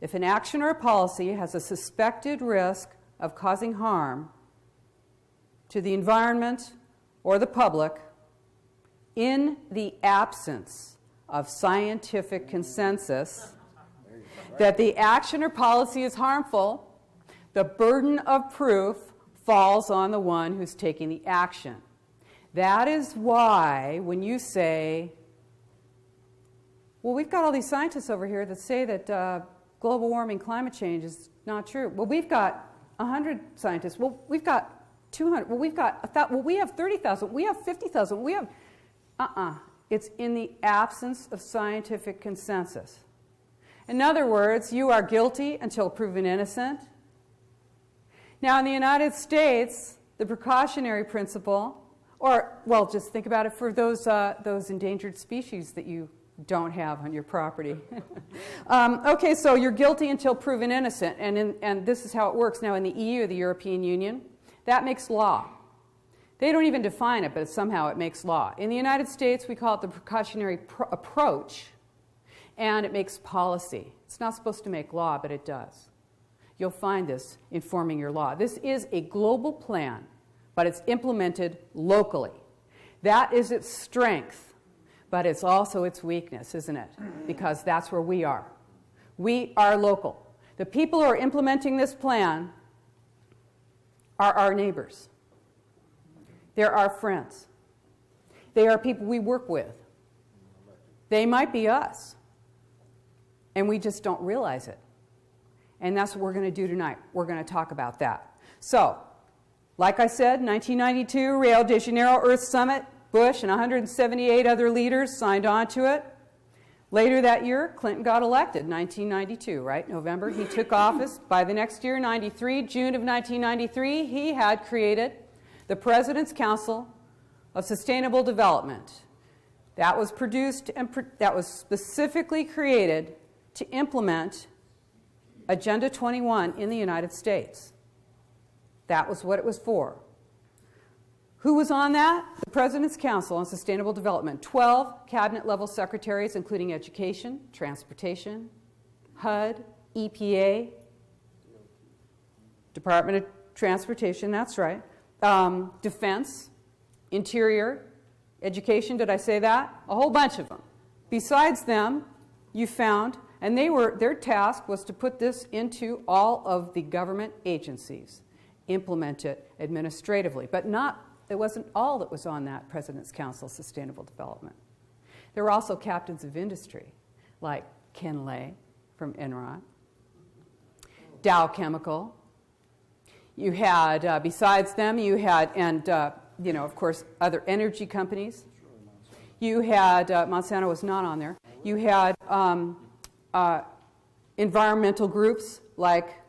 If an action or a policy has a suspected risk of causing harm to the environment or the public in the absence of scientific consensus that the action or policy is harmful, the burden of proof falls on the one who's taking the action. That is why when you say, well, we've got all these scientists over here that say that global warming, climate change is not true. Well, we've got 100 scientists. Well, we've got 200. Well, we've got 1,000. Well, we have 30,000. We have 50,000. We have... It's in the absence of scientific consensus. In other words, you are guilty until proven innocent. Now, in the United States, the precautionary principle, or, well, just think about it for those endangered species that you don't have on your property. Okay, so you're guilty until proven innocent, and this is how it works. Now, in the EU, the European Union, that makes law. They don't even define it, but somehow it makes law. In the United States, we call it the precautionary approach, and it makes policy. It's not supposed to make law, but it does. You'll find this informing your law. This is a global plan, but it's implemented locally. That is its strength, but it's also its weakness, isn't it? Because that's where we are. We are local. The people who are implementing this plan are our neighbors. They're our friends. They are people we work with. They might be us, and we just don't realize it. And that's what we're going to do tonight. We're going to talk about that. So, like I said, 1992, Rio de Janeiro Earth Summit, Bush and 178 other leaders signed on to it. Later that year, Clinton got elected, 1992, right? November, he took office. By the next year, 93, June of 1993, he had created the President's Council of Sustainable Development. That was produced and that was specifically created to implement Agenda 21 in the United States. That was what it was for. Who was on that? The President's Council on Sustainable Development. 12 cabinet-level secretaries, including Education, Transportation, HUD, EPA, Department of Transportation, that's right. Defense, Interior, Education, did I say that? A whole bunch of them. Besides them, you found, and their task was to put this into all of the government agencies, implement it administratively, but it wasn't all that was on that President's Council of Sustainable Development. There were also captains of industry, like Ken Lay from Enron, Dow Chemical. You had, besides them, you had, and of course, other energy companies. You had, Monsanto was not on there. You had environmental groups like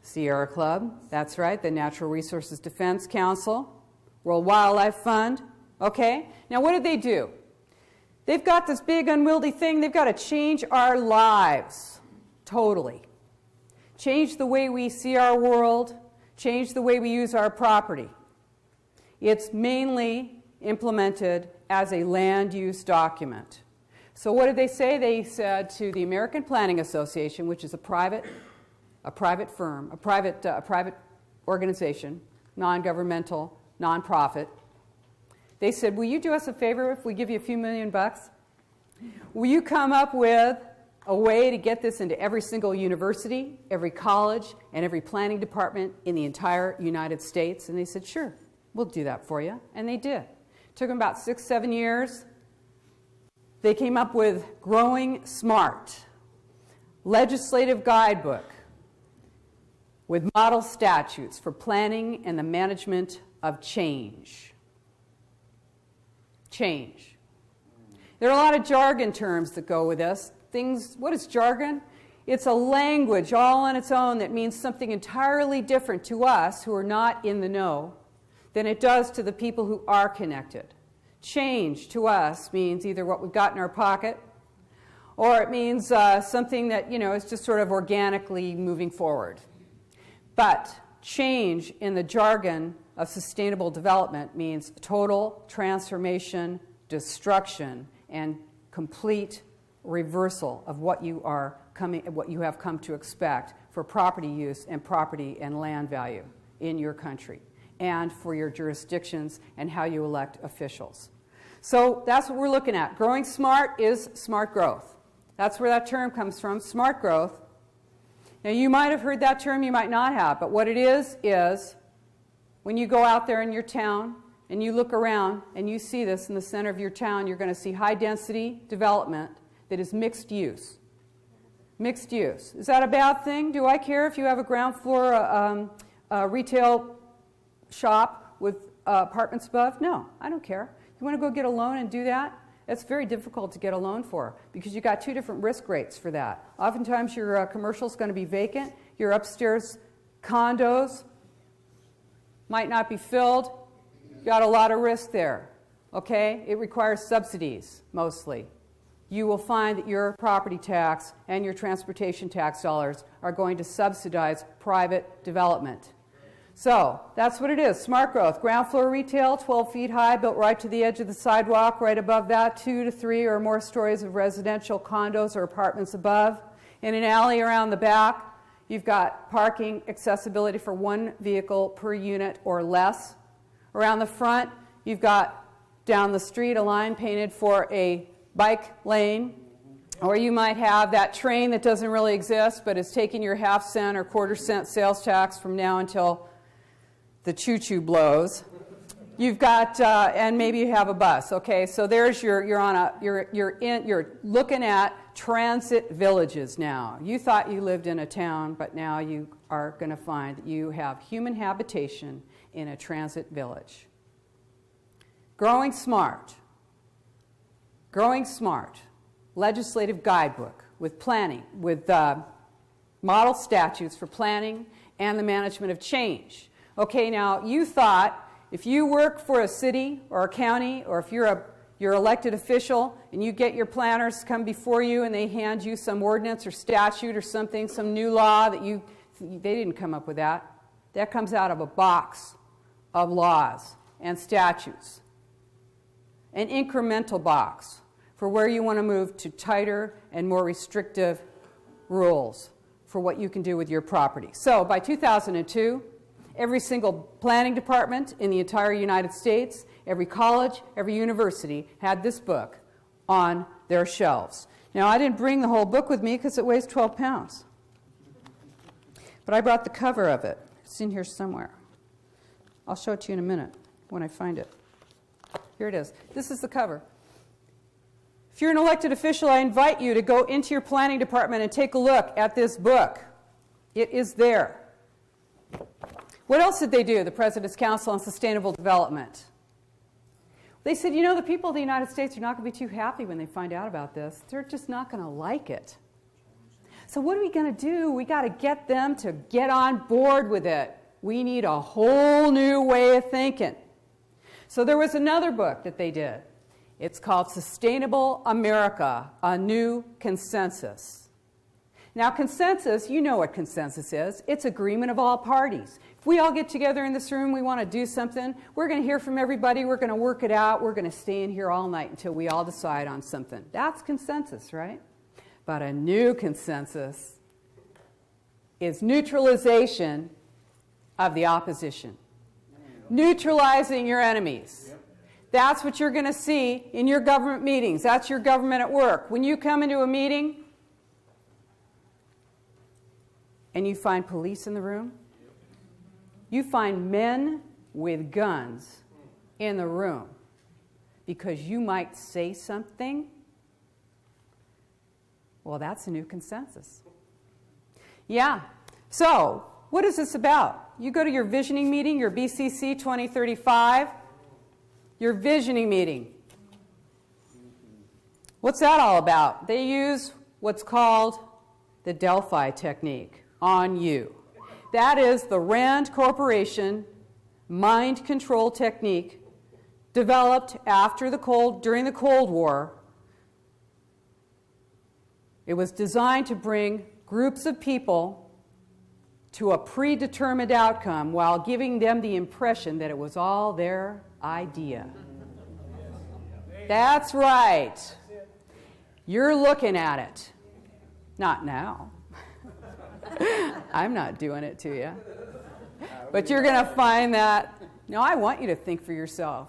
Sierra Club, that's right, the Natural Resources Defense Council, World Wildlife Fund. Okay, now what did they do? They've got this big unwieldy thing. They've got to change our lives totally. Change the way we see our world, change the way we use our property. It's mainly implemented as a land use document. So what did they say? They said to the American Planning Association, which is a private firm, a private organization, non-governmental, non-profit. They said, will you do us a favor if we give you a few $1 million? Will you come up with a way to get this into every single university, every college, and every planning department in the entire United States? And they said, sure, we'll do that for you. And they did. It took them about 6-7 years. They came up with Growing Smart, legislative guidebook with model statutes for planning and the management of change. Change. There are a lot of jargon terms that go with this. What is jargon? It's a language all on its own that means something entirely different to us who are not in the know than it does to the people who are connected. Change to us means either what we've got in our pocket, or it means something that is just sort of organically moving forward. But change in the jargon of sustainable development means total transformation, destruction, and complete reversal of what you have come to expect for property use and property and land value in your country, and for your jurisdictions and how you elect officials. So that's what we're looking at. Growing smart is smart growth. That's where that term comes from, smart growth. Now, you might have heard that term, you might not have, but what it is when you go out there in your town and you look around and you see this in the center of your town, you're going to see high-density development that is mixed use. Mixed use. Is that a bad thing? Do I care if you have a ground floor retail shop with apartments above? No, I don't care. You want to go get a loan and do that? It's very difficult to get a loan for because you've got two different risk rates for that. Oftentimes your commercial is going to be vacant. Your upstairs condos might not be filled. You've got a lot of risk there. Okay? It requires subsidies mostly. You will find that your property tax and your transportation tax dollars are going to subsidize private development. So that's what it is, smart growth. Ground floor retail, 12 feet high, built right to the edge of the sidewalk. Right above that, 2 to 3 or more stories of residential condos or apartments above. In an alley around the back, you've got parking accessibility for 1 vehicle per unit or less. Around the front, you've got down the street a line painted for a bike lane. Or you might have that train that doesn't really exist but is taking your half-cent or quarter-cent sales tax from now until the choo-choo blows. You've got, and maybe you have a bus. Okay, so there's you're looking at transit villages now. You thought you lived in a town, but now you are going to find that you have human habitation in a transit village. Growing smart. Growing smart. Legislative guidebook with planning, with model statutes for planning and the management of change. Okay, now you thought if you work for a city or a county, or if you're elected official and you get your planners come before you and they hand you some ordinance or statute or something, some new law that they didn't come up with that. That comes out of a box of laws and statutes. An incremental box for where you want to move to tighter and more restrictive rules for what you can do with your property. So by 2002, every single planning department in the entire United States, every college, every university had this book on their shelves. Now, I didn't bring the whole book with me because it weighs 12 pounds. But I brought the cover of it. It's in here somewhere. I'll show it to you in a minute when I find it. Here it is. This is the cover. If you're an elected official, I invite you to go into your planning department and take a look at this book. It is there. What else did they do, the President's Council on Sustainable Development? They said, you know, the people of the United States are not going to be too happy when they find out about this. They're just not going to like it. So what are we going to do? We got to get them to get on board with it. We need a whole new way of thinking. So there was another book that they did. It's called Sustainable America, A New Consensus. Now, consensus, you know what consensus is. It's agreement of all parties. If we all get together in this room, we want to do something, we're going to hear from everybody, we're going to work it out, we're going to stay in here all night until we all decide on something. That's consensus, right? But a new consensus is neutralization of the opposition. Neutralizing your enemies. That's what you're going to see in your government meetings. That's your government at work. When you come into a meeting and you find police in the room, you find men with guns in the room because you might say something, well, that's a new consensus. Yeah. So, what is this about? You go to your visioning meeting, your BCC 2035, your visioning meeting. What's that all about? They use what's called the Delphi technique on you. That is the Rand Corporation mind control technique developed during the Cold War. It was designed to bring groups of people to a predetermined outcome while giving them the impression that it was all their idea. That's right. You're looking at it. Not now. I'm not doing it to you. But you're going to find that, no, I want you to think for yourself.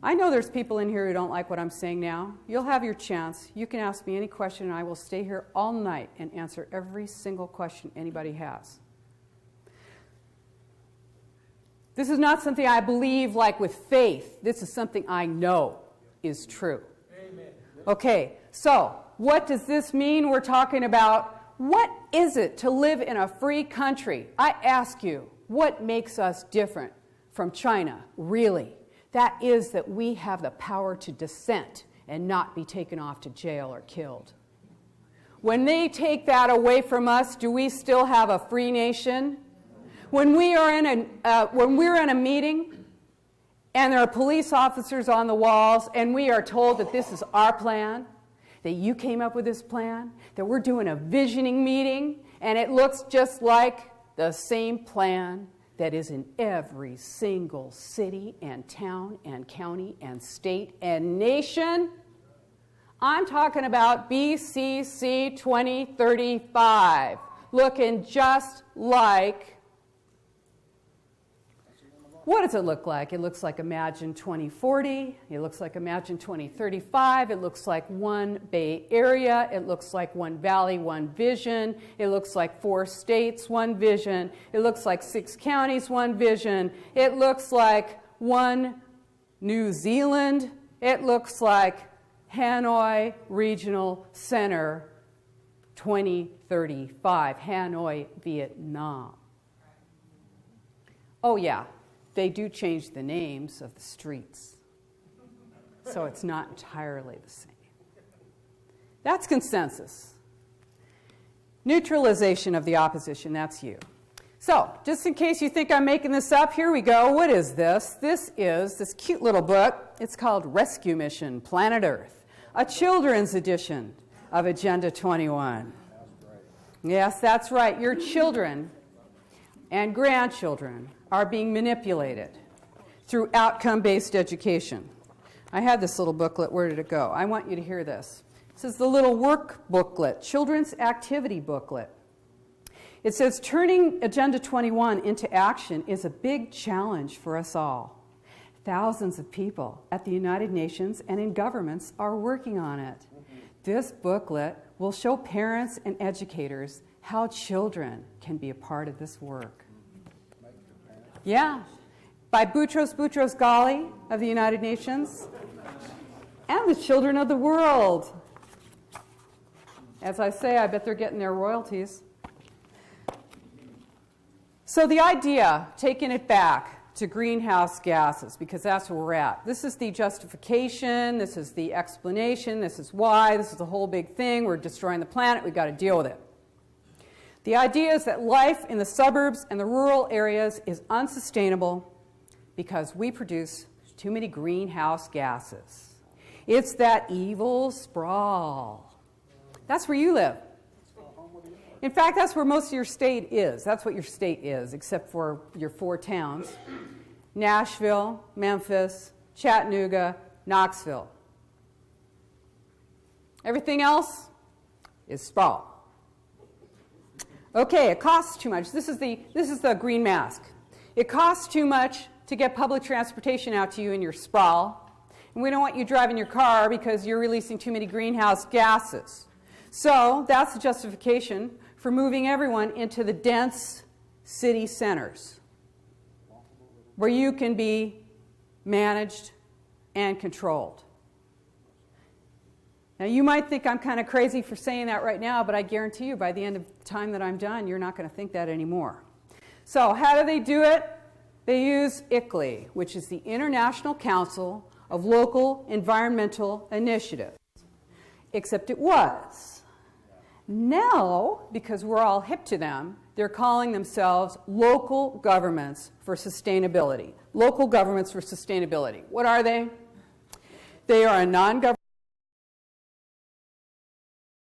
I know there's people in here who don't like what I'm saying now. You'll have your chance. You can ask me any question, and I will stay here all night and answer every single question anybody has. This is not something I believe like with faith. This is something I know is true. Amen. Okay, so what does this mean? We're talking about what is it to live in a free country? I ask you, what makes us different from China, really? That is that we have the power to dissent and not be taken off to jail or killed. When they take that away from us, do we still have a free nation? When we're in a meeting and there are police officers on the walls and we are told that this is our plan, that you came up with this plan, that we're doing a visioning meeting, and it looks just like the same plan that is in every single city and town and county and state and nation. I'm talking about BCC 2035, looking just like, what does it look like? It looks like Imagine 2040, it looks like Imagine 2035, it looks like one Bay Area, it looks like one valley, one vision, it looks like 4 states, one vision, it looks like 6 counties, one vision, it looks like one New Zealand, it looks like Hanoi Regional Center 2035, Hanoi, Vietnam. Oh yeah. They do change the names of the streets, so it's not entirely the same. That's consensus. Neutralization of the opposition, that's you. So, just in case you think I'm making this up, here we go. What is this? This is this cute little book. It's called Rescue Mission Planet Earth, a children's edition of Agenda 21. Yes, that's right. Your children and grandchildren are being manipulated through outcome-based education. I had this little booklet. Where did it go? I want you to hear this. This is the little work booklet, children's activity booklet. It says, turning Agenda 21 into action is a big challenge for us all. Thousands of people at the United Nations and in governments are working on it. This booklet will show parents and educators how children can be a part of this work. Yeah, by Boutros Boutros-Ghali of the United Nations and the children of the world. As I say, I bet they're getting their royalties. So the idea, taking it back to greenhouse gases, because that's where we're at. This is the justification, this is the explanation, this is why, this is the whole big thing. We're destroying the planet, we've got to deal with it. The idea is that life in the suburbs and the rural areas is unsustainable because we produce too many greenhouse gases. It's that evil sprawl. That's where you live. In fact, that's where most of your state is. That's what your state is, except for your 4 towns. Nashville, Memphis, Chattanooga, Knoxville. Everything else is sprawl. Okay, it costs too much. This is the green mask. It costs too much to get public transportation out to you in your sprawl. And we don't want you driving your car because you're releasing too many greenhouse gases. So that's the justification for moving everyone into the dense city centers where you can be managed and controlled. Now, you might think I'm kind of crazy for saying that right now, but I guarantee you by the end of the time that I'm done, you're not going to think that anymore. So how do they do it? They use ICLEI, which is the International Council of Local Environmental Initiatives. Except it was. Now, because we're all hip to them, they're calling themselves Local Governments for Sustainability. Local Governments for Sustainability. What are they? They are a non-governmental